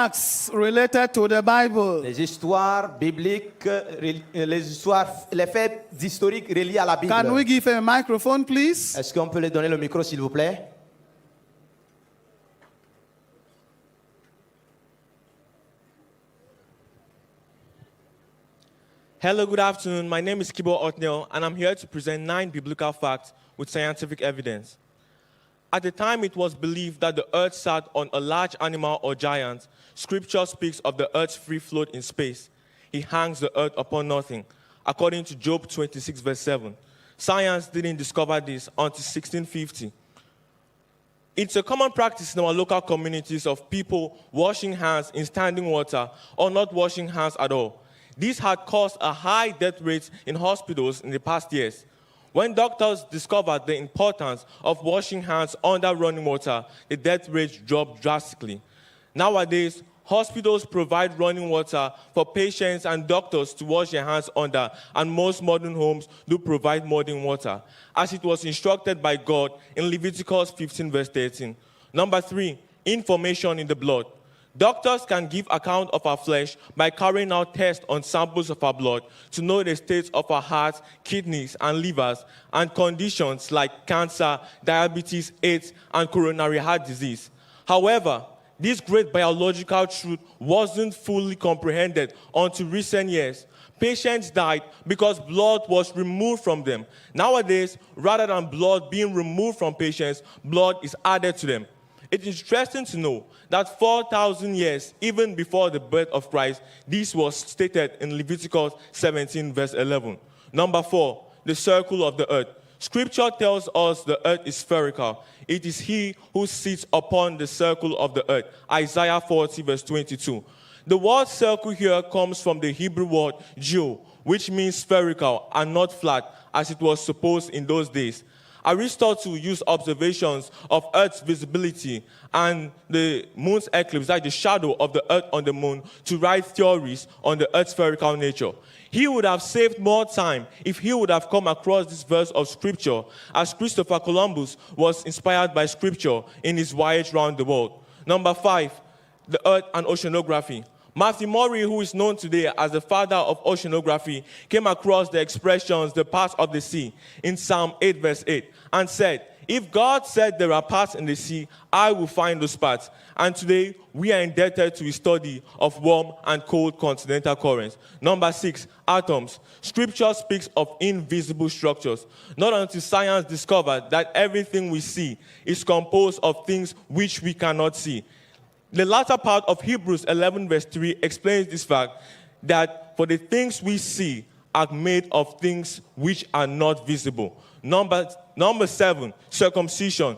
facts related to the Bible. Les histoires bibliques, les faits historiques reliés à la Bible. Can we give him a microphone, please? Est-ce qu'on peut lui donner le micro, s'il vous plaît? Hello, good afternoon. My name is Kibo Otniel, and I'm here to present 9 biblical facts with scientific evidence. At the time it was believed that the earth sat on a large animal or giant, scripture speaks of the earth's free float in space. He hangs the earth upon nothing, according to Job 26, verse 7. Science didn't discover this until 1650. It's a common practice in our local communities of people washing hands in standing water or not washing hands at all. This had caused a high death rate in hospitals in the past years. When doctors discovered the importance of washing hands under running water, the death rate dropped drastically. Nowadays, hospitals provide running water for patients and doctors to wash their hands under, and most modern homes do provide modern water, as it was instructed by God in Leviticus 15, verse 13. Number 3, information in the blood. Doctors can give account of our flesh by carrying out tests on samples of our blood to know the state of our hearts, kidneys, and livers, and conditions like cancer, diabetes, AIDS, and coronary heart disease. However, this great biological truth wasn't fully comprehended until recent years. Patients died because blood was removed from them. Nowadays, rather than blood being removed from patients, blood is added to them. It's interesting to know that 4,000 years, even before the birth of Christ, this was stated in Leviticus 17, verse 11. Number 4, the circle of the earth. Scripture tells us the earth is spherical. It is he who sits upon the circle of the earth. Isaiah 40, verse 22. The word circle here comes from the Hebrew word geo, which means spherical and not flat, as it was supposed in those days. Aristotle used observations of Earth's visibility and the moon's eclipse, like the shadow of the Earth on the moon, to write theories on the Earth's spherical nature. He would have saved more time if he would have come across this verse of Scripture, as Christopher Columbus was inspired by Scripture in his voyage around the world. Number 5, the Earth and oceanography. Matthew Murray, who is known today as the father of oceanography, came across the expressions, the parts of the sea, in Psalm 8, verse 8, and said, if God said there are parts in the sea, I will find those parts. And today, we are indebted to his study of warm and cold continental currents. Number 6, atoms. Scripture speaks of invisible structures. Not until science discovered that everything we see is composed of things which we cannot see. The latter part of Hebrews 11, verse 3 explains this fact, that for the things we see are made of things which are not visible. Number 7, circumcision.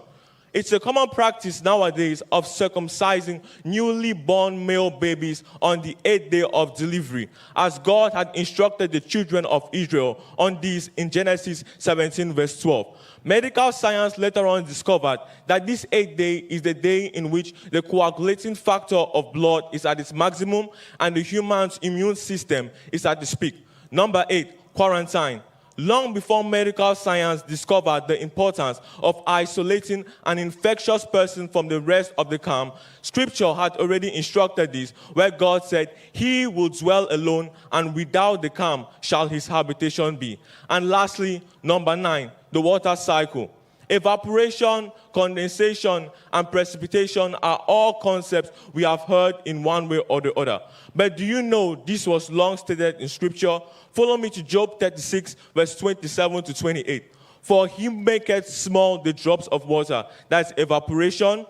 It's a common practice nowadays of circumcising newly born male babies on the 8th day of delivery, as God had instructed the children of Israel on this in Genesis 17, verse 12. Medical science later on discovered that this 8th day is the day in which the coagulating factor of blood is at its maximum and the human's immune system is at its peak. Number 8, quarantine. Long before medical science discovered the importance of isolating an infectious person from the rest of the camp, Scripture had already instructed this, where God said, he will dwell alone, and without the camp shall his habitation be. And lastly, number 9, the water cycle. Evaporation, condensation, and precipitation are all concepts we have heard in one way or the other. But do you know this was long stated in Scripture? Follow me to Job 36, verse 27 to 28. For he maketh small the drops of water, that's evaporation,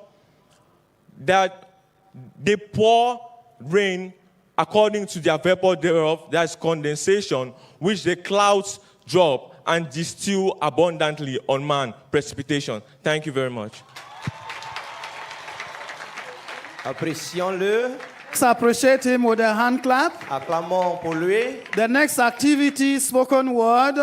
that they pour rain according to their vapor thereof, that's condensation, which the clouds drop and distill abundantly on man, precipitation. Thank you very much. Apprécions-le. Let's appreciate him with a hand clap. Acclamons pour lui. The next activity, spoken word